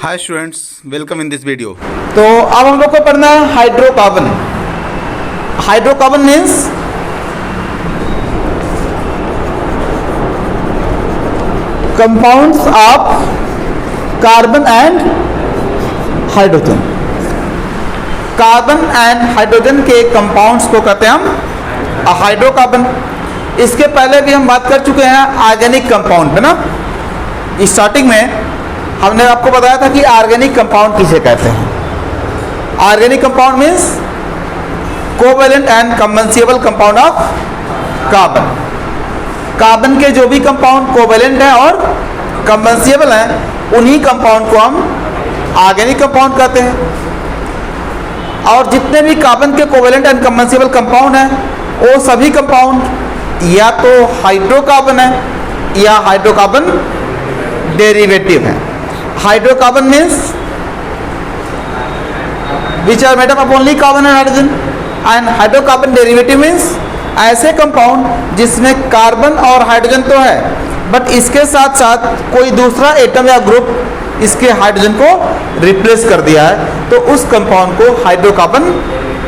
Hi students, welcome in this video. तो अब हम लोग को पढ़ना है hydrocarbon. Hydrocarbon means compounds of carbon and hydrogen. Carbon and hydrogen के कंपाउंड्स को कहते हैं हम हाइड्रोकार्बन। इसके पहले भी हम बात कर चुके हैं ऑर्गेनिक कंपाउंड पे ना। स्टार्टिंग में हमने आपको बताया था कि ऑर्गेनिक कंपाउंड किसे कहते हैं। Organic compound means covalent and combustible compound of carbon. Carbon के जो भी कंपाउंड कोवेलेंट हैं और कंबेंसिबल हैं, उन्हीं कंपाउंड को हम ऑर्गेनिक कंपाउंड कहते हैं। और जितने भी कार्बन के कोवेलेंट एंड कंबेंसिबल कंपाउंड हैं, वो सभी कंपाउंड या तो हाइड्रोकार्बन है या हाइड्रोकार्बन डेरिवेटिव है। Hydrocarbon means which are made up of only carbon and hydrogen, and hydrocarbon derivative means ऐसे कंपाउंड जिसमें कार्बन और हाइड्रोजन तो है, बट इसके साथ साथ कोई दूसरा एटम या ग्रुप इसके हाइड्रोजन को रिप्लेस कर दिया है, तो उस कंपाउंड को हाइड्रोकार्बन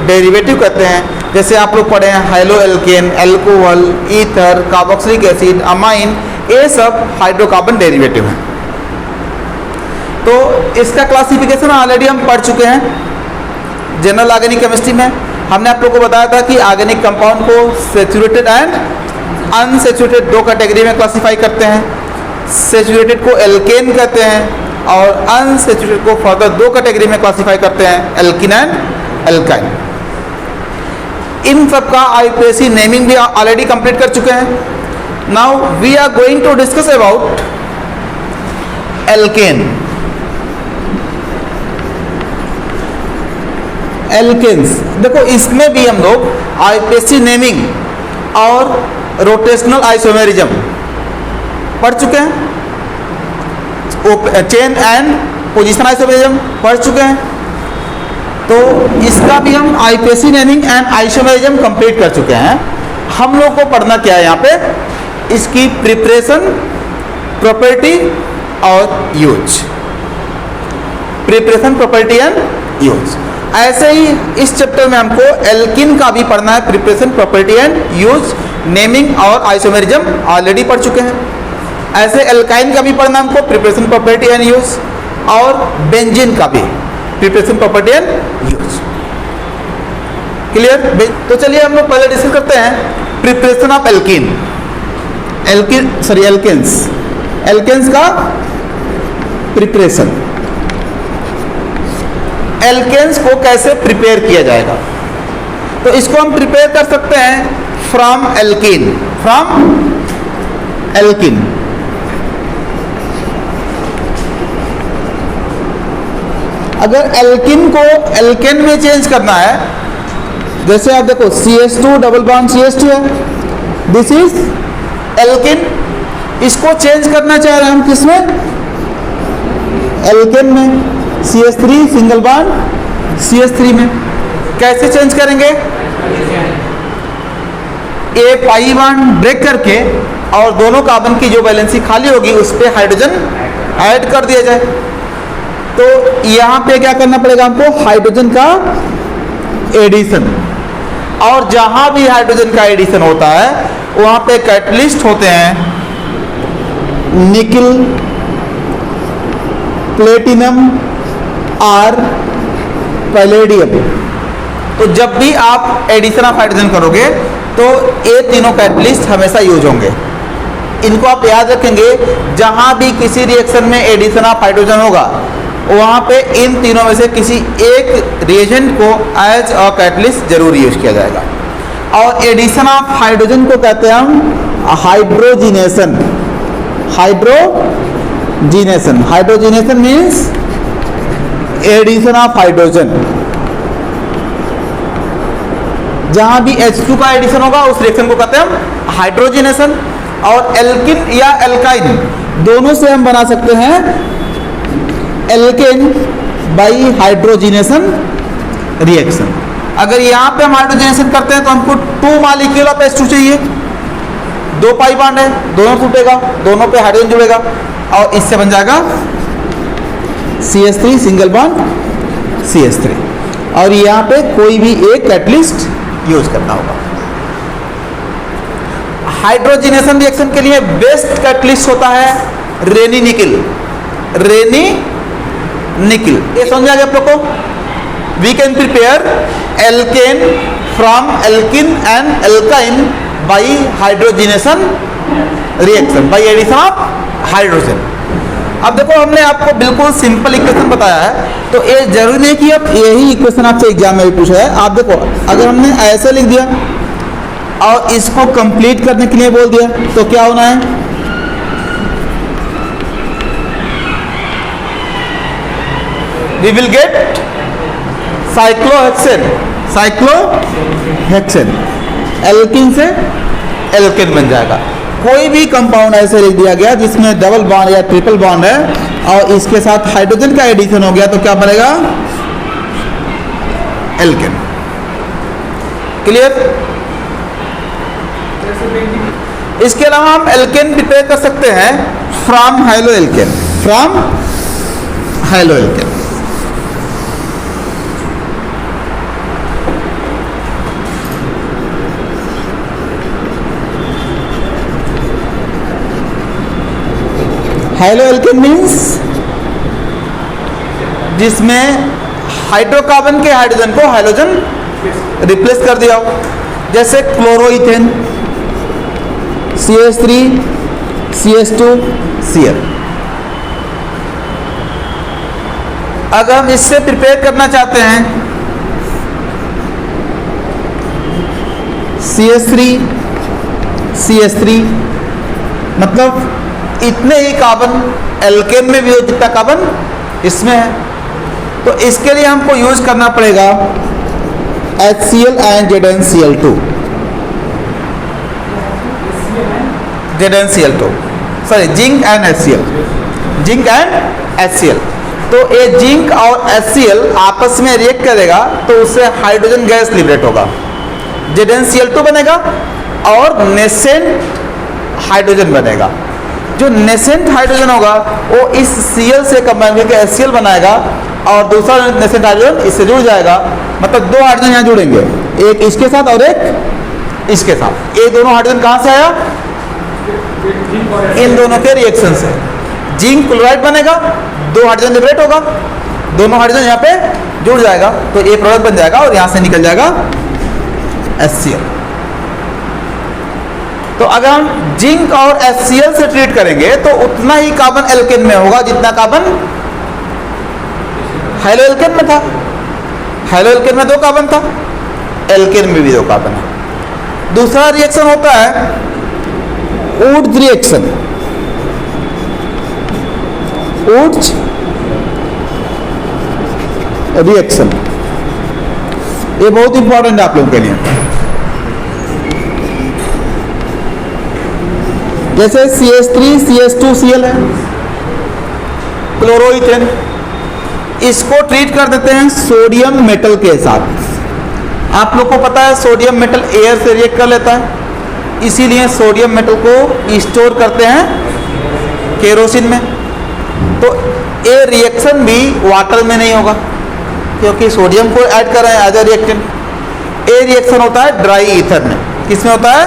डेरिवेटिव कहते हैं। जैसे आप लोग पढ़े हैं halo alkane, alcohol, ether, carboxylic acid, amine, ये सब हाइड्रोकार्बन डेरिवेटिव हैं। तो इसका क्लासिफिकेशन ऑलरेडी हम पढ़ चुके हैं जनरल ऑर्गेनिक केमिस्ट्री में। हमने आप लोगों को बताया था कि ऑर्गेनिक कंपाउंड को सैचुरेटेड एंड अनसैचुरेटेड दो कैटेगरी में क्लासिफाई करते हैं। सैचुरेटेड को एल्केन कहते हैं और अनसैचुरेटेड को फर्दर दो कैटेगरी में क्लासिफाई करते हैं, एल्किन एंड एल्काइन। इन सब का आईपीएसी नेमिंग भी ऑलरेडी कंप्लीट कर चुके हैं। Now we are going to discuss about alkane. Alkanes देखो, इसमें भी हम लोग आईपीएसी नेमिंग और रोटेशनल आइसोमेरिज्म पढ़ चुके हैं। चेन एंड पोजीशन आइसोमेरिज्म पढ़ चुके हैं। तो इसका भी हम IPAC naming and isomerism complete कर चुके हैं। हम लोग को पढ़ना क्या है यहाँ पे, इसकी प्रिपरेशन, प्रॉपर्टी और use. Preparation, property and use. ऐसे ही इस चैप्टर में हमको एल्किन का भी पढ़ना है, preparation, property and use, naming और आइसोमेरिज्म ऑलरेडी पढ़ चुके हैं। ऐसे एल्काइन का भी पढ़ना हमको, प्रिपरेशन, प्रॉपर्टी एंड यूज, और बेंजीन का भी preparation, property and use. Clear? तो चलिए हम लोग पहले डिस्कस करते हैं प्रिपरेशन ऑफ एल्किन। एल्केन्स का प्रिपरेशन। एल्केन्स को कैसे प्रिपेयर किया जाएगा, तो इसको हम प्रिपेयर कर सकते हैं फ्रॉम एल्किन। अगर एल्किन को एल्केन में चेंज करना है, जैसे आप देखो CH2 डबल बॉन्ड CH2 है, दिस इज एल्किन। इसको चेंज करना चाह रहे हैं हम किसमें, एल्केन में। CH3 सिंगल बॉन्ड CH3 में कैसे चेंज करेंगे, ए पाई बॉन्ड ब्रेक करके और दोनों कार्बन की जो वैलेंसी खाली होगी उस पर हाइड्रोजन ऐड कर दिया जाए। तो यहाँ पे क्या करना पड़ेगा हमको, हाइड्रोजन का एडिशन। और जहां भी हाइड्रोजन का एडिशन होता है वहां पे कैटलिस्ट होते हैं, निकल, प्लेटिनम और पैलेडियम। तो जब भी आप एडिशन ऑफ हाइड्रोजन करोगे तो ये तीनों कैटलिस्ट हमेशा यूज होंगे। इनको आप याद रखेंगे, जहां भी किसी रिएक्शन में एडिशन ऑफ हाइड्रोजन होगा वहां पे इन तीनों में से किसी एक रिएजेंट को एज अ कैटलिस्ट जरूर यूज किया जाएगा। और एडिशन ऑफ हाइड्रोजन को कहते हैं हम hydrogenation. Hydrogenation means addition of hydrogen. जहां भी H2 का एडिशन होगा उस रिएक्शन को कहते हैं हम हाइड्रोजिनेशन। और एल्किन या एल्काइन दोनों से हम बना सकते हैं एल्केन बाई हाइड्रोजिनेशन रिएक्शन। अगर यहाँ पे हम हाइड्रोजिनेशन करते हैं तो हमको 2 मॉलिक्यूल ऑफ H2 चाहिए, 2 पाई बॉन्ड है, दोनों टूटेगा, दोनों पे हाइड्रोजन जुड़ेगा और इससे बन जाएगा CH3 सिंगल बॉन्ड CH3, और यहाँ पे कोई भी एक कैटलिस्ट यूज करना होगा। हाइड्रोजनेशन रिएक्शन के लिए बेस्ट कैटलिस्ट होता है रेनी निकिल। रेनी निकिल, ये समझ आ गया आप लोग को। We can prepare alkane from alkene and alkyne by hydrogenation reaction, by addition of hydrogen. अब देखो, हमने आपको बिल्कुल सिंपल इक्वेशन बताया है, तो ये जरूरी नहीं कि अब यही इक्वेशन आपसे एग्जाम में भी पूछा है। आप देखो, अगर हमने ऐसे लिख दिया और इसको कंप्लीट करने के लिए बोल दिया तो क्या होना है? We will get cyclohexane. Cyclohexane alkene से एल्केन बन जाएगा। कोई भी कंपाउंड ऐसे लिख दिया गया जिसमें डबल बॉन्ड या ट्रिपल बॉन्ड है और इसके साथ हाइड्रोजन का एडिशन हो गया तो क्या बनेगा? एल्केन। क्लियर? इसके अलावा हम एल्केन प्रिपेयर कर सकते हैं from haloalkane. From haloalkane. Haloalkane means जिसमें हाइड्रोकार्बन के हाइड्रोजन को हाइड्रोजन रिप्लेस कर दिया हो, जैसे क्लोरोइथेन CH3 CH2 Cl। अगर हम इससे प्रिपेयर करना चाहते हैं CH3 CH3, मतलब इतने ही कार्बन एल्केन में भी हो जितना कार्बन इसमें है, तो इसके लिए हमको यूज करना पड़ेगा HCl and ZnCl2। ZnCl2 sorry, zinc and HCl। Zinc and HCl, तो ये जिंक और HCl आपस में रिएक्ट करेगा तो उससे हाइड्रोजन गैस लिबरेट होगा, ZnCl2 बनेगा और नेसेंट हाइड्रोजन बनेगा। जो नेसेंट हाइड्रोजन होगा वो इस Cl से कंबाइन करके HCl बनाएगा और दूसरा नेसेंट हाइड्रोजन इससे जुड़ जाएगा, मतलब दो हाइड्रोजन यहाँ जुड़ेंगे, एक इसके साथ और एक इसके साथ। ये दोनों हाइड्रोजन कहाँ से आया? इन दोनों के रिएक्शन से। जिंक क्लोराइड बनेगा, दो हाइड्रोजन लिबरेट होगा, दोनों हाइड्रोजन यहाँ पे जुड़ जाएगा तो ये प्रोडक्ट बन जाएगा और यहाँ से निकल जाएगा HCl। तो अगर हम जिंक और HCl से ट्रीट करेंगे तो उतना ही कार्बन एल्केन में होगा जितना कार्बन हाइलो एल्केन में था। हाइलो एल्केन में 2 कार्बन था, एल्केन में भी 2 कार्बन है। दूसरा रिएक्शन होता है वुड्स रिएक्शन। वुड्स रिएक्शन ये बहुत इंपॉर्टेंट है आप लोगों के लिए। जैसे CH3 CH2 Cl है, क्लोरोइथेन, इसको ट्रीट कर देते हैं सोडियम मेटल के साथ। आप लोग को पता है सोडियम मेटल एयर से रिएक्ट कर लेता है, इसीलिए सोडियम मेटल को स्टोर करते हैं केरोसिन में। तो ये रिएक्शन भी वाटर में नहीं होगा क्योंकि सोडियम को ऐड कर रहे हैं एज अ रिएक्टेंट। ये रिएक्शन होता है ड्राई ईथर में। किसमें होता है?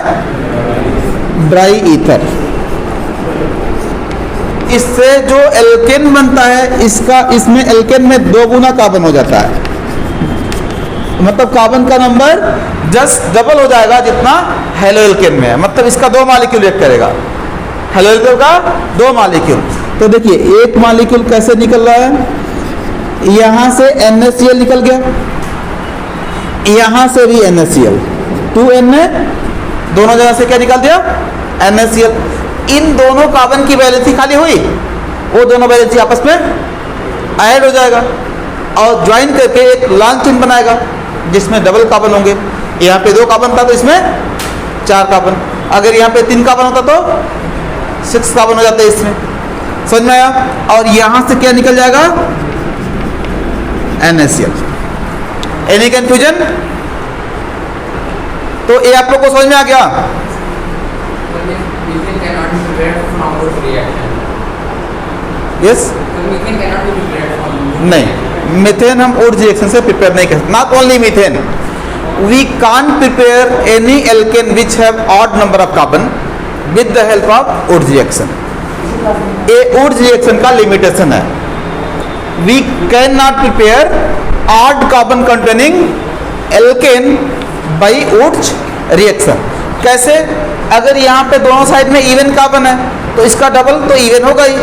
Dry ether. इससे जो एल्केन बनता है इसमें एल्केन में 2 गुना कार्बन हो जाता है, मतलब कार्बन का नंबर जस्ट डबल हो जाएगा जितना हेलो एल्केन में है, मतलब इसका 2 मॉलिक्यूल रिएक्ट करेगा। हेलो एल्केन का 2 मॉलिक्यूल। तो देखिए एक मॉलिक्यूल कैसे निकल रहा है, यहां से NaCl निकल गया, यहां से भी NaCl, 2Na, दोनों जगह से क्या निकल दिया? NaCl। इन दोनों कार्बन की वैलेंसी खाली हुई, वो दोनों वैलेंसी आपस में ऐड हो जाएगा और ज्वाइन करके एक लॉन्ग चेन बनाएगा जिसमें डबल कार्बन होंगे। यहाँ पे 2 कार्बन था तो इसमें 4 कार्बन, अगर यहाँ पे 3 कार्बन होता तो 6 कार्बन हो जाते हैं इसमें। समझ में आया? और यहाँ से क्या निकल जाएगा? NaCl। Any confusion? तो ये आप लोग को समझ में आ गया? यस, नहीं, मीथेन हम वुड रिएक्शन से प्रिपेयर नहीं कर सकते. Not only methane, we can't prepare any alkane which have odd number of carbon with the help of वुड रिएक्शन. ये वुड रिएक्शन का लिमिटेशन है. We can not prepare odd carbon containing alkane by वुड reaction. कैसे? अगर यहाँ पे दोनों साइड में इवन कार्बन है तो इसका डबल तो इवन होगा ही.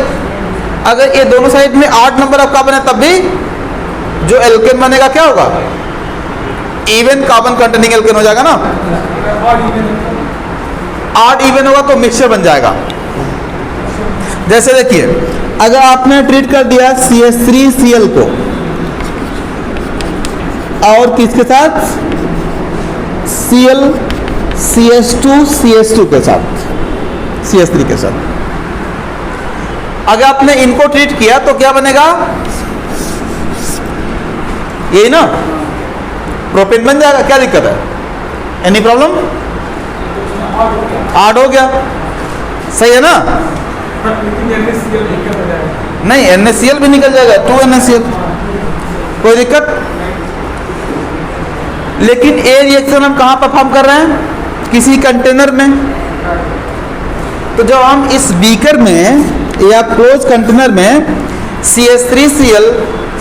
अगर ये दोनों साइड में 8 नंबर ऑफ कार्बन है तब भी जो एल्केन बनेगा क्या होगा? इवन कार्बन कंटेनिंग एल्केन हो जाएगा ना. 8 इवन होगा तो मिक्सचर बन जाएगा. जैसे देखिए, अगर आपने ट्रीट कर दिया CH3Cl को और किसके साथ? Cl CH2 के साथ, CH3 के साथ. अगर आपने इनको ट्रीट किया तो क्या बनेगा? यही ना, प्रोपेन बन जाएगा. क्या दिक्कत है? Any problem? 8 हो गया, सही है ना? नहीं, NaCl भी निकल जाएगा, 2NaCl, कोई दिक्कत. लेकिन ये रिएक्शन हम कहाँ परफॉर्म कर रहे हैं? किसी कंटेनर में. तो जब हम इस बीकर में या क्लोज कंटेनर में CH3Cl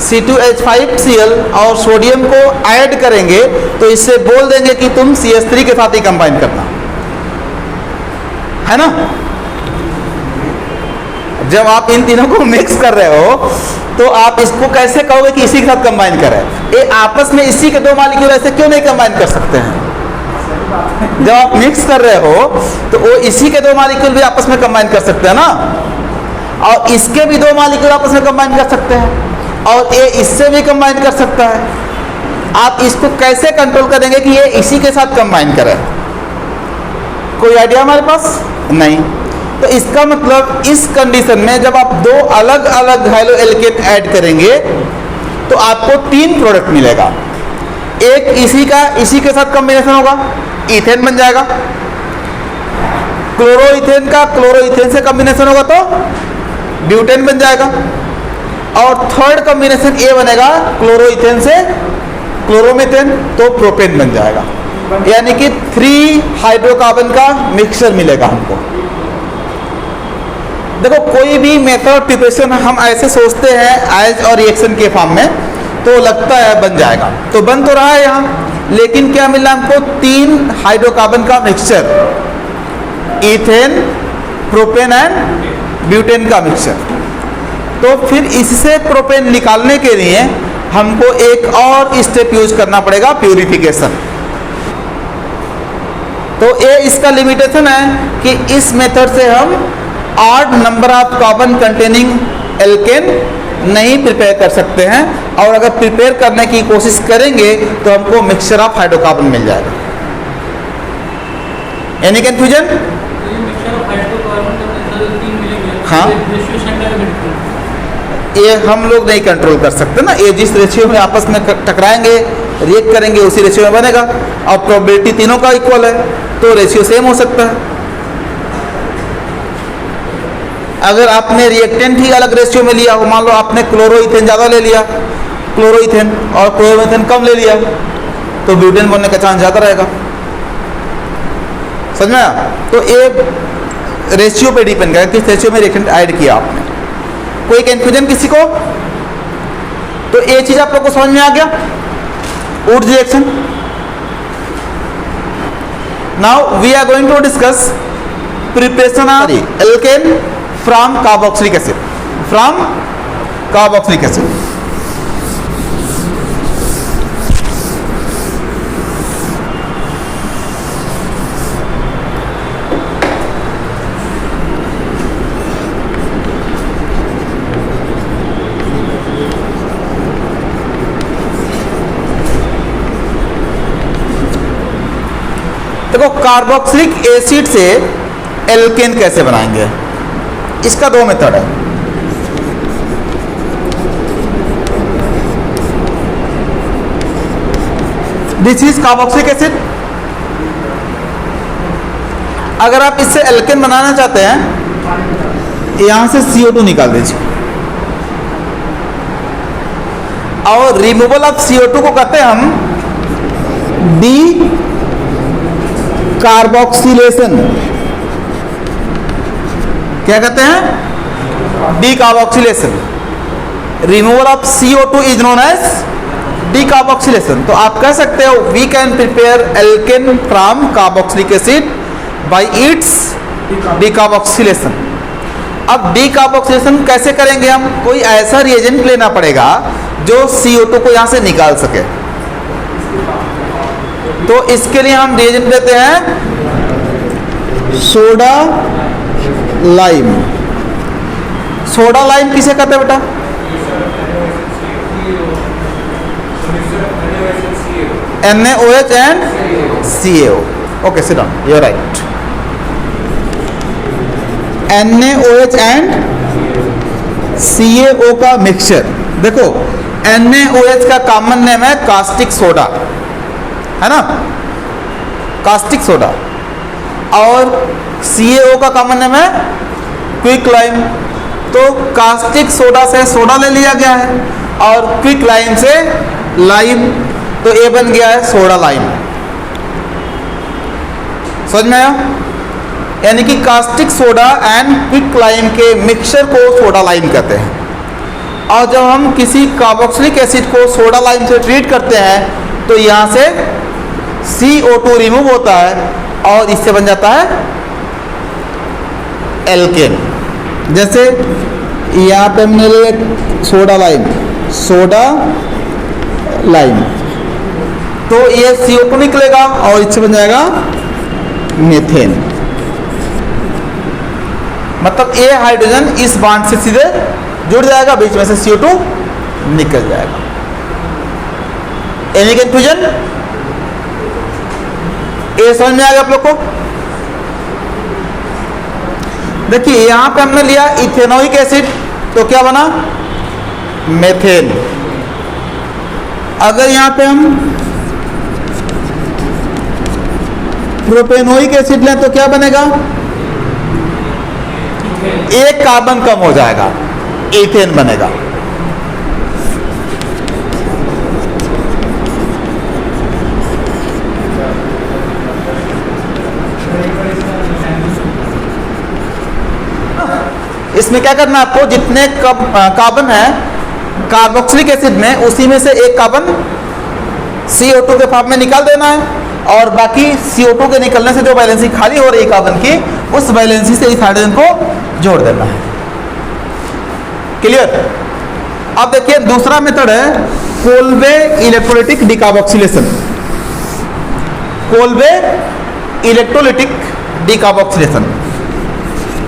C2H5Cl और सोडियम को ऐड करेंगे तो इससे बोल देंगे कि तुम CH3 के साथ ही कंबाइन करना है ना. जब आप इन तीनों को मिक्स कर रहे हो तो आप इसको कैसे कहोगे कि इसी के साथ कंबाइन करें? ये आपस में इसी के दो मॉलिक्यूल ऐसे क्यों नहीं कंबाइन कर सकते हैं? जब आप मिक्स कर रहे हो तो वो इसी के दो मॉलिक्यूल भी आपस में कंबाइन कर सकते हैं ना, और इसके भी दो मॉलिक्यूल आपस में कंबाइन कर सकते हैं, और ये इससे भी कंबाइन कर सकता है. आप इसको कैसे कंट्रोल करेंगे कि ये इसी के साथ कंबाइन करे? कोई आइडिया हमारे पास नहीं. तो इसका मतलब इस कंडीशन में जब आप दो अलग अलग हैलो एल्केन ऐड करेंगे तो आपको 3 प्रोडक्ट मिलेगा. एक इसी के साथ कॉम्बिनेशन होगा, इथेन बन जाएगा. क्लोरोइथेन का क्लोरोइथेन से कॉम्बिनेशन होगा तो ब्यूटेन बन जाएगा. और थर्ड कॉम्बिनेशन ये बनेगा क्लोरोइथेन से क्लोरोमीथेन तो प्रोपेन बन जाएगा. यानी कि 3 हाइड्रोकार्बन का मिक्सचर मिलेगा हमको. देखो, कोई भी मेथड प्रिपरेशन हम ऐसे सोचते हैं एज और रिएक्शन के फॉर्म में तो लगता है बन जाएगा, तो बन तो रहा है यहाँ, लेकिन क्या मिला हमको? 3 हाइड्रोकार्बन का mixture, ethane, propane and butane का मिक्सचर. तो फिर इससे प्रोपेन निकालने के लिए हमको एक और स्टेप यूज करना पड़ेगा, प्यूरिफिकेशन. तो ये इसका लिमिटेशन है कि इस मेथड से हम odd number of carbon containing alkane नहीं प्रिपेयर कर सकते हैं, और अगर प्रिपेयर करने की कोशिश करेंगे तो हमको मिक्सचर ऑफ हाइड्रोकार्बन मिल जाएगा. Any confusion? हाँ, ये हम लोग नहीं कंट्रोल कर सकते ना. ये जिस रेशियो में आपस में टकराएंगे, रिएक्ट करेंगे, उसी रेशियो में बनेगा. और प्रोबेबिलिटी तीनों का इक्वल है तो रेशियो सेम हो सकता है. अगर आपने रिएक्टेंट ही अलग रेशियो में लिया हो, मान लो आपने क्लोरोइथेन ज़्यादा ले लिया, क्लोरोइथेन और क्लोरोमीथेन कम ले लिया, तो ब्यूटेन बनने का चांस ज़्यादा रहेगा. समझ में आया? तो ये रेशियो पे डिपेंड करेगा किस रेशियो में रिएक्टेंट ऐड किया आपने. कोई कंफ्यूजन किसी को? तो ये चीज़ आप लोग को समझ में आ गया, वुड reaction. Now we are going to discuss preparation of alkane from carboxylic acid. From carboxylic acid. देखो, कार्बोक्सिलिक एसिड से एल्केन कैसे बनाएंगे? इसका 2 मेथड है. This is carboxylic acid. अगर आप इससे एल्केन बनाना चाहते हैं, यहां से CO2 निकाल दीजिए. और रिमूवल ऑफ CO2 को कहते हैं हम डी कार्बोक्सिलेशन। क्या कहते हैं? Decarboxylation. Removal of CO2 is known as decarboxylation. तो आप कह सकते हो we can prepare alkane from carboxylic acid by its decarboxylation. अब डी कार्बोक्सिलेशन कैसे करेंगे हम? कोई ऐसा रिएजेंट लेना पड़ेगा जो CO2 को यहां से निकाल सके। तो इसके लिए हम रिएजेंट लेते हैं सोडा लाइम। सोडा लाइम किसे कहते हैं बेटा? NaOH and CaO. Okay, sit down. You're right. NaOH and CaO का मिक्सचर। देखो NaOH का कॉमन नेम है कास्टिक सोडा, है ना, कास्टिक सोडा। और CaO का कॉमन नेम है क्विक लाइम। तो कास्टिक सोडा से सोडा ले लिया गया है और क्विक लाइम से लाइम, तो ये बन गया है सोडा लाइम। समझ में आया? यानी कि caustic soda and quick lime के मिक्सचर को सोडा लाइम कहते हैं। और जब हम किसी कार्बोक्सिलिक एसिड को सोडा लाइम से ट्रीट करते हैं तो यहाँ से CO2 रिमूव होता है और इससे बन जाता है एल्केन। जैसे यहाँ पे हमने लिया सोडा लाइम, सोडा लाइम, तो ये CO2 निकलेगा और इससे बन जाएगा मीथेन। मतलब ये हाइड्रोजन इस बॉन्ड से सीधे जुड़ जाएगा, बीच में से CO2 निकल जाएगा। Any confusion? ये समझ में आ गया आप लोग को? देखिए यहां पे हमने लिया इथेनोइक एसिड, तो क्या बना? मेथेन। अगर यहां पे हम प्रोपेनोइक एसिड लें तो क्या बनेगा? एक कार्बन कम हो जाएगा, इथेन बनेगा। इसमें क्या करना है आपको? जितने कार्बन है कार्बोक्सिलिक एसिड में, उसी में से एक कार्बन CO2 के फॉर्म में निकाल देना है और बाकी CO2 के निकलने से जो वैलेंसी खाली हो रही है कार्बन की, उस वैलेंसी से इस हाइड्रोजन को जोड़ देना है। क्लियर? अब देखिए दूसरा मेथड है Kolbe electrolytic decarboxylation. Kolbe electrolytic decarboxylation,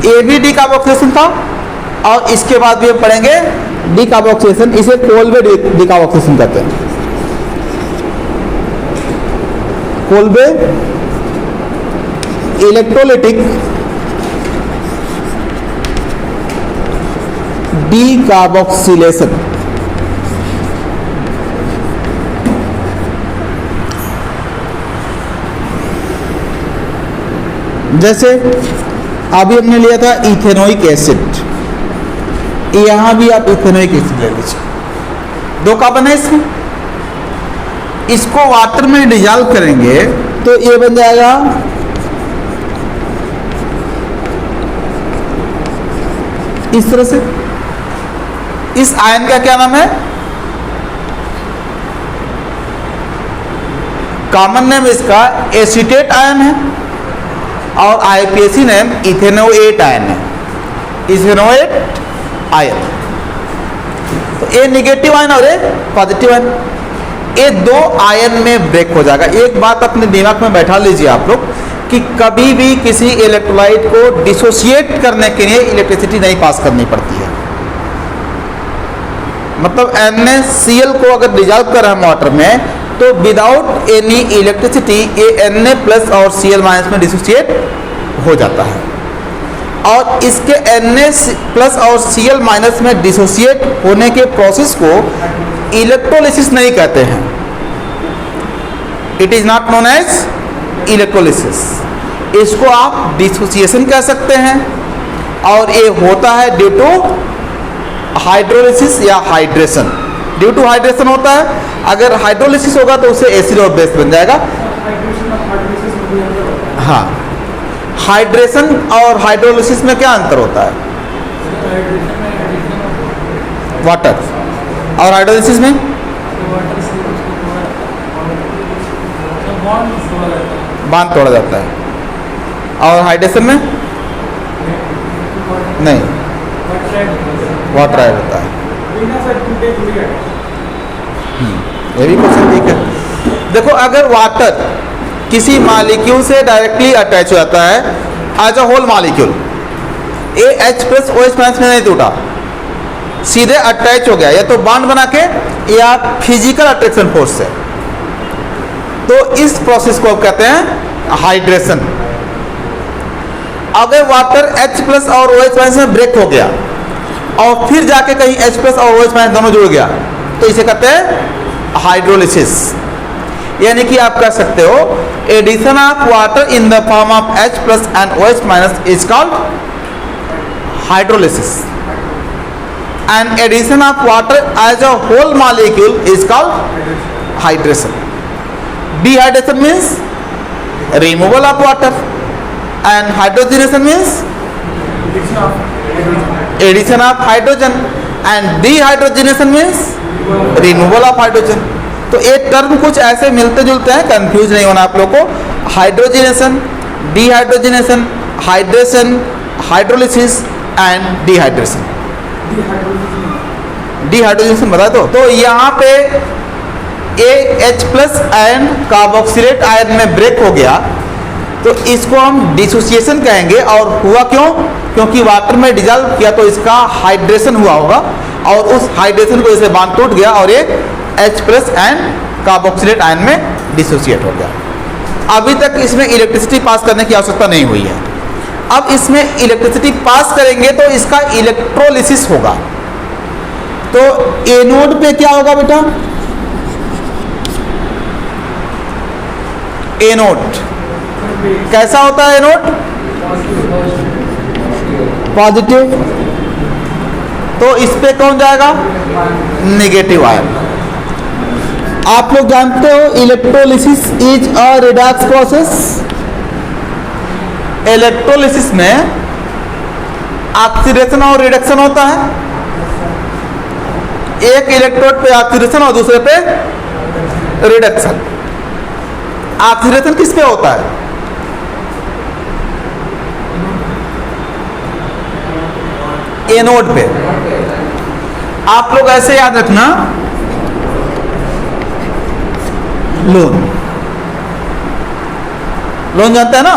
ये भी डिकार्बोक्सिलेशन था और इसके बाद भी हम पढ़ेंगे डिकार्बोक्सिलेशन। इसे कोल्बे डिकार्बोक्सिलेशन कहते हैं। Kolbe electrolytic decarboxylation. जैसे अभी हमने लिया था इथेनोइक एसिड, यहां भी आप इथेनोइक एसिड ले लीजिए। दो कार्बन है इसमें, इसको वाटर में डिजॉल्व करेंगे तो ये बन जाएगा इस तरह से। इस आयन का क्या नाम है? कॉमन नेम इसका एसीटेट आयन है और IUPAC नेम इथेनोएट आयन है। इथेनोएट आयन, तो ये निगेटिव आयन और ये पॉजिटिव आयन, ये दो आयन में ब्रेक हो जाएगा। एक बात अपने दिमाग में बैठा लीजिए आप लोग कि कभी भी किसी इलेक्ट्रोलाइट को डिसोसिएट करने के लिए इलेक्ट्रिसिटी नहीं पास करनी पड़ती है। मतलब NaCl को अगर डिजॉल्व कर रहे हैं वाटर में तो विदाउट एनी इलेक्ट्रिसिटी ये Na प्लस और Cl माइनस में डिसोसिएट हो जाता है। और इसके Na प्लस और Cl माइनस में डिसोसिएट होने के प्रोसेस को इलेक्ट्रोलिसिस नहीं कहते हैं। It is not known as electrolysis. इसको आप डिसोसिएशन कह सकते हैं और ये होता है ड्यू टू हाइड्रोलिसिस या हाइड्रेशन। ड्यू टू हाइड्रेशन होता है। अगर हाइड्रोलिसिस होगा तो उससे एसिड और बेस बन जाएगा। हाँ, हाइड्रेशन और हाइड्रोलिसिस में क्या अंतर होता है? वाटर और हाइड्रोलिसिस में बांध तोड़ा जाता है। और हाइड्रेशन में नहीं, वाटर ऐड होता है। ये भी क्वेश्चन ठीक है। देखो, अगर वाटर किसी मॉलिक्यूल से डायरेक्टली अटैच हो जाता है as a whole molecule, H plus OH minus में नहीं टूटा, सीधे अटैच हो गया, या तो बॉन्ड बना के या फिजिकल अट्रैक्शन फोर्स से, तो इस प्रोसेस को कहते हैं हाइड्रेशन। अगर वाटर H प्लस और OH माइनस में ब्रेक हो गया और फिर जाके कहीं H प्लस और OH माइनस दोनों जुड़ गया, तो इसे कहते हैं हाइड्रोलिसिस। यानी कि आप कह सकते हो addition of water in the form of H plus and OH minus is called hydrolysis, and addition of water as a whole molecule is called hydration. Dehydration means removal of water and hydrogenation means addition of hydrogen and dehydrogenation means removal of hydrogen। तो ये term कुछ ऐसे मिलते जुलते हैं, confuse नहीं होना आप लोगों को। Hydrogenation, dehydrogenation, hydration, hydrolysis and dehydration. Dehydrogenation बता दो। तो यहाँ पे H plus ion carboxylate ion में ब्रेक हो गया, तो इसको हम डिसोसिएशन कहेंगे। और हुआ क्यों? क्योंकि वाटर में डिजॉल्व किया तो इसका हाइड्रेशन हुआ होगा, और उस हाइड्रेशन को जैसे बांध टूट गया और ये H plus and carboxylate ion में डिसोसिएट हो गया। अभी तक इसमें इलेक्ट्रिसिटी पास करने की आवश्यकता नहीं हुई है। अब इसमें इलेक्ट्रिसिटी पास करेंगे तो इसका इलेक्ट्रोलिसिस होगा। तो एनोड पे क्या होगा बेटा? एनोड कैसा होता है? Anode positive. तो इस पे कौन जाएगा? Negative ion. आप लोग जानते हो electrolysis is a Redux process. Electrolysis में ऑक्सीडेशन और रिडक्शन होता है। एक इलेक्ट्रोड पे ऑक्सीडेशन और दूसरे पे रिडक्शन। ऑक्सीडेशन किस पे होता है? एनोड पे। आप लोग ऐसे याद रखना, लोन लोन जानते हैं ना?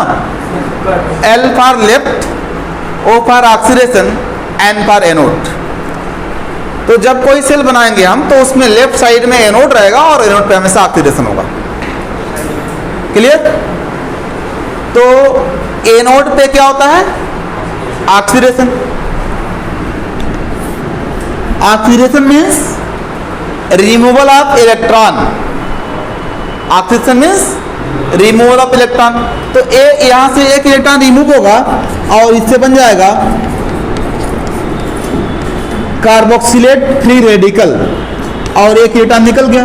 L for left, O for oxidation, N for anode. तो जब कोई सेल बनाएंगे हम, तो उसमें लेफ्ट साइड में एनोड रहेगा और एनोड पे हमेशा ऑक्सीडेशन होगा। क्लियर? तो एनोड पे क्या होता है? Oxidation. Oxidation means removal of electron. Oxidation means removal of electron. तो यहां से एक इलेक्ट्रॉन रिमूव होगा और इससे बन जाएगा कार्बोक्सिलेट फ्री रेडिकल, और एक इलेक्ट्रॉन निकल गया।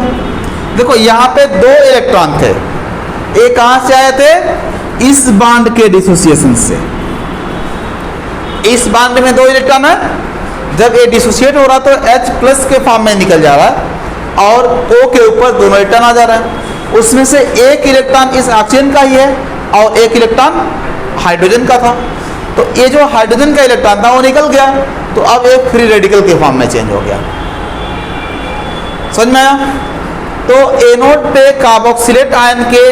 देखो यहाँ पे दो इलेक्ट्रॉन थे, एक कहां से आए थे? इस बॉन्ड के डिसोसिएशन से। इस बॉन्ड में दो इलेक्ट्रॉन है, जब ये डिसोसिएट हो रहा तो H प्लस के फॉर्म में निकल जा रहा है और O के ऊपर दोनों इलेक्ट्रॉन आ जा रहा है। उसमें से एक इलेक्ट्रॉन इस ऑक्सीजन का ही है और एक इलेक्ट्रॉन हाइड्रोजन का था। तो ये जो हाइड्रोजन का इलेक्ट्रॉन था वो निकल गया, तो अब एक फ्री रेडिकल के फॉर्म में चेंज हो गया। समझ में आया? तो एनोड पे कार्बोक्सिलेट आयन के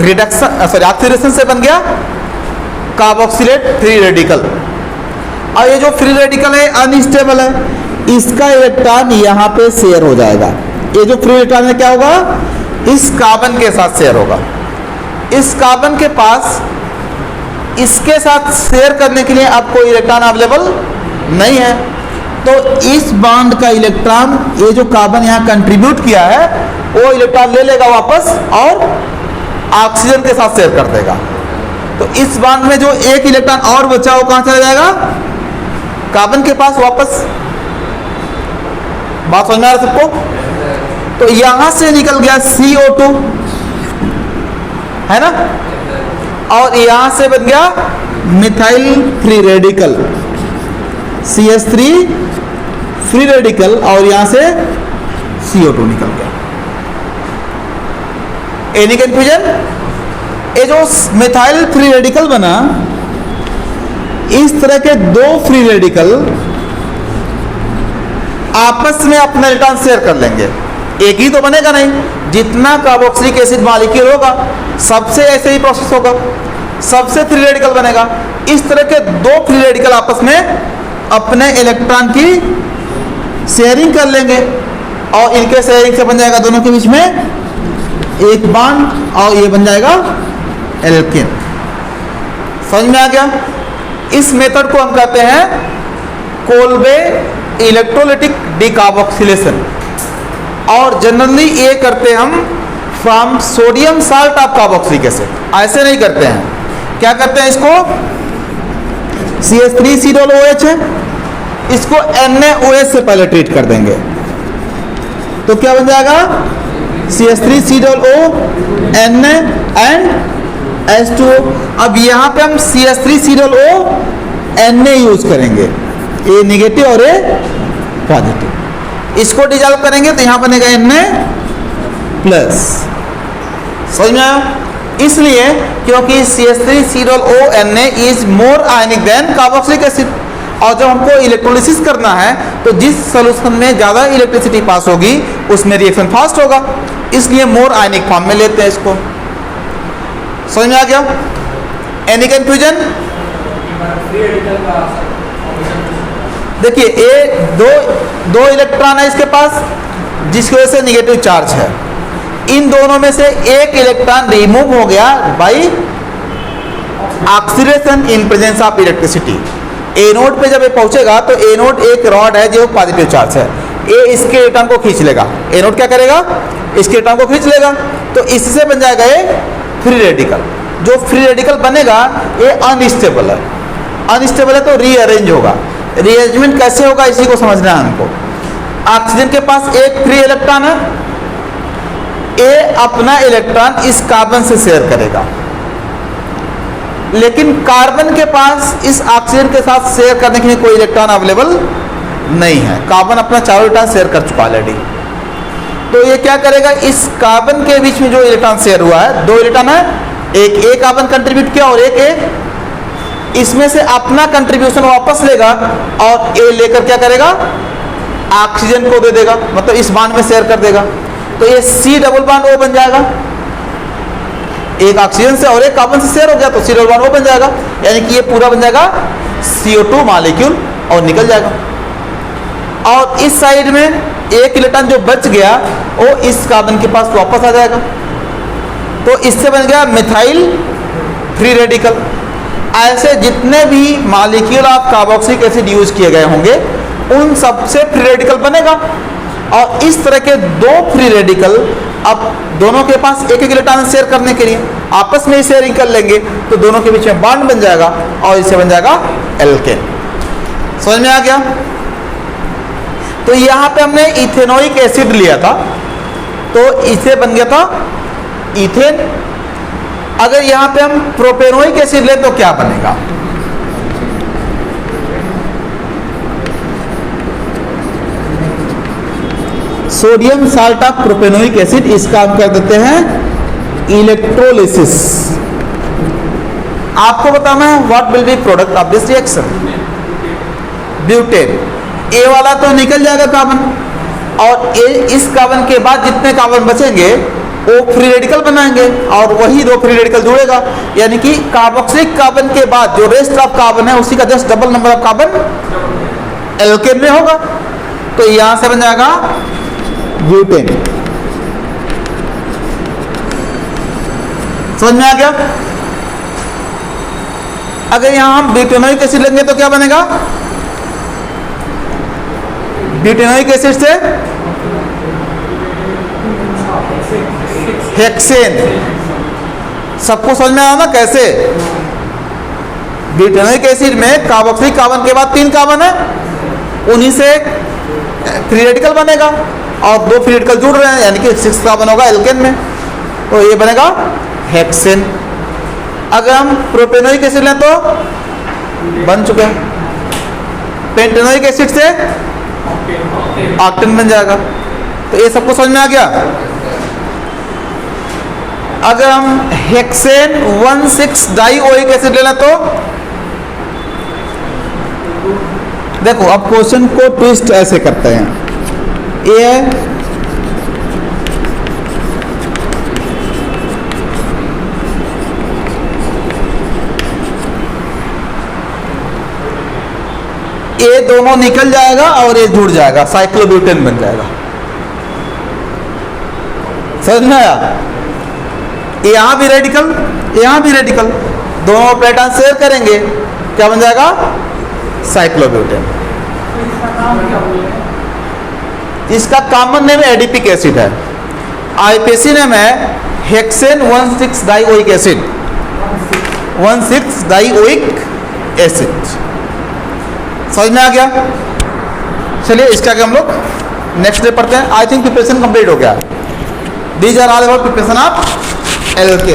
रिडक्शन ऑक्सीडेशन से बन गया कार्बोक्सिलेट फ्री रेडिकल। और ये जो फ्री रेडिकल है अनस्टेबल है, इसका इलेक्ट्रॉन यहाँ पे शेयर हो जाएगा। ये जो फ्री इलेक्ट्रॉन है क्या होगा? इस कार्बन के साथ शेयर होगा। इस कार्बन के पास इसके साथ शेयर करने के लिए अब कोई इलेक्ट्रॉन अवेलेबल नहीं है, तो इस बॉन्ड का इलेक्ट्रॉन, ये जो कार्बन यहाँ कंट्रीब्यूट किया है, वो इलेक्ट्रॉन ले लेगा वापस और ऑक्सीजन के साथ शेयर कर देगा। तो इस बॉन्ड में जो एक इलेक्ट्रॉन और बचा वो कहाँ चला जाएगा? कार्बन के पास वापस। बात समझ में आ रहा है सबको? तो यहां से निकल गया CO2, है ना, और यहां से बन गया methyl free radical CH3 free radical, और यहां से CO2 निकल गया। Any confusion? ये जो मिथाइल फ्री रेडिकल बना, इस तरह के दो फ्री रेडिकल आपस में अपना इलेक्ट्रॉन शेयर कर लेंगे। एक ही तो बनेगा नहीं, जितना कार्बोक्सिलिक एसिड मॉलिक्यूल होगा सबसे ऐसे ही प्रोसेस होगा, सबसे फ्री रेडिकल बनेगा। इस तरह के दो फ्री रेडिकल आपस में अपने इलेक्ट्रॉन की शेयरिंग कर लेंगे, और इनके शेयरिंग से बन जाएगा दोनों के बीच में एक बॉन्ड, और ये बन जाएगा एल्केन। समझ में आ गया? इस मेथड को हम कहते हैं कोल्बे इलेक्ट्रोलिटिक डिकार्बोक्सिलेशन, और जनरली ये करते हम from sodium salt of carboxylic acid. ऐसे नहीं करते हैं, क्या करते हैं, इसको CH3COOH है, इसको NaOH से पहले ट्रीट कर देंगे, तो क्या बन जाएगा CH3COO Na एंड H2O। अब यहाँ पे हम CH3COO Na यूज करेंगे, ये नेगेटिव और ये पॉजिटिव। इसको डिजॉल्व करेंगे तो यहाँ बनेगा Na प्लस। समझ में आया? इसलिए क्योंकि CH3COO Na is more ionic than carboxylic acid, और जब हमको इलेक्ट्रोलिसिस करना है तो जिस सोल्यूशन में ज़्यादा इलेक्ट्रिसिटी पास होगी उसमें रिएक्शन फास्ट होगा, इसलिए मोर आयनिक फॉर्म में लेते हैं इसको। समझ में आ गया? Any confusion? देखिए ये दो इलेक्ट्रॉन है इसके पास, जिसकी वजह से निगेटिव चार्ज है। इन दोनों में से एक इलेक्ट्रॉन रिमूव हो गया by oxidation in presence of electricity. A node पे जब ये पहुंचेगा तो ए नोड एक रॉड है जो पॉजिटिव चार्ज है, ये इसके इलेक्ट्रॉन को खींच लेगा। ए नोड क्या करेगा, इसके इलेक्ट्रॉन को खींच लेगा, तो इससे बन जाएगा ये फ्री रेडिकल। जो फ्री रेडिकल बनेगा ये अनस्टेबल है, अनस्टेबल है तो रीअरेंज होगा। रीअरेंजमेंट कैसे होगा इसी को समझना है हमको। ऑक्सीजन के पास एक फ्री इलेक्ट्रॉन है, ये अपना इलेक्ट्रॉन इस कार्बन से शेयर करेगा, लेकिन कार्बन के पास इस ऑक्सीजन के साथ शेयर करने के लिए कोई इलेक्ट्रॉन अवेलेबल नहीं है। कार्बन अपना चारों इलेक्ट्रॉन शेयर कर चुका ऑलरेडी, तो ये क्या करेगा, इस कार्बन के बीच में जो इलेक्ट्रॉन शेयर हुआ है, दो इलेक्ट्रॉन है, एक ए कार्बन कंट्रीब्यूट किया और एक ए, इसमें से अपना कंट्रीब्यूशन वापस लेगा और ए लेकर क्या करेगा, ऑक्सीजन को दे देगा, मतलब इस बॉन्ड में शेयर कर देगा, तो ये C डबल बॉन्ड O बन जाएगा। एक ऑक्सीजन से और एक कार्बन से शेयर हो गया तो C डबल बॉन्ड O बन जाएगा, यानी कि ये पूरा बन जाएगा CO2 मॉलिक्यूल और निकल जाएगा। और इस साइड में एक इलेक्ट्रॉन जो बच गया वो इस कार्बन के पास वापस आ जाएगा, तो इससे बन गया मिथाइल फ्री रेडिकल। ऐसे जितने भी molecule of carboxylic acid use किए गए होंगे उन सबसे फ्री रेडिकल बनेगा, और इस तरह के दो फ्री रेडिकल अब दोनों के पास एक एक इलेक्ट्रॉन शेयर करने के लिए आपस में ही शेयरिंग कर लेंगे, तो दोनों के बीच में बॉन्ड बन जाएगा और इससे बन जाएगा एल्केन। समझ में आ गया? तो यहाँ पे हमने इथेनोइक एसिड लिया था तो इसे बन गया था इथेन। अगर यहाँ पे हम प्रोपेनोइक एसिड लें तो क्या बनेगा, sodium salt of propanoic acid, इसका हम कर देते हैं इलेक्ट्रोलिसिस। आपको बताना है what will be product of this reaction, butane. A वाला तो निकल जाएगा कार्बन, और ए इस कार्बन के बाद जितने कार्बन बचेंगे वो फ्री रेडिकल बनाएंगे और वही दो फ्री रेडिकल जुड़ेगा, यानी कि कार्बोक्सिलिक कार्बन के बाद जो रेस्ट ऑफ कार्बन है उसी का just double number of carbon alkane में होगा, तो यहां से बन जाएगा ब्यूटेन। समझ में आ गया? अगर यहां हम ब्यूटेनोइक एसिड लेंगे तो क्या बनेगा, ब्यूटेनोइक एसिड से हेक्सेन। सबको समझ में आया ना कैसे? ब्यूटेनोइक एसिड में कार्बोक्सिलिक कार्बन के बाद 3 कार्बन है, उन्हीं से फ्री रेडिकल बनेगा, और 2 फ्री रेडिकल जुड़ रहे हैं, यानी कि 6 कार्बन होगा एल्केन में, तो ये बनेगा हेक्सेन। अगर हम प्रोपेनोइक एसिड लें तो बन चुका है, पेंटेनोइक एसिड से ऑक्टेन बन जाएगा। तो ये सबको समझ में आ गया। अगर हम हेक्सेन 1,6 डाइओइक एसिड ले लें तो देखो, अब क्वेश्चन को ट्विस्ट ऐसे करते हैं, ये है ये दोनों निकल जाएगा और ये जुड़ जाएगा, साइक्लोब्यूटेन बन जाएगा। समझ में आया? यहां भी रेडिकल, यहां भी रेडिकल, दोनों प्लेटॉन शेयर करेंगे, क्या बन जाएगा? साइक्लोब्यूटेन। इसका कॉमन नेम एडिपिक एसिड है, आईपीएसी नेम है hexane 1,6 dioic acid, 1,6 dioic acid. समझ में आ गया? चलिए इसका आगे हम लोग नेक्स्ट डे पढ़ते हैं। आई थिंक प्रिपरेशन कंप्लीट हो गया। These are all about preparation of alkene.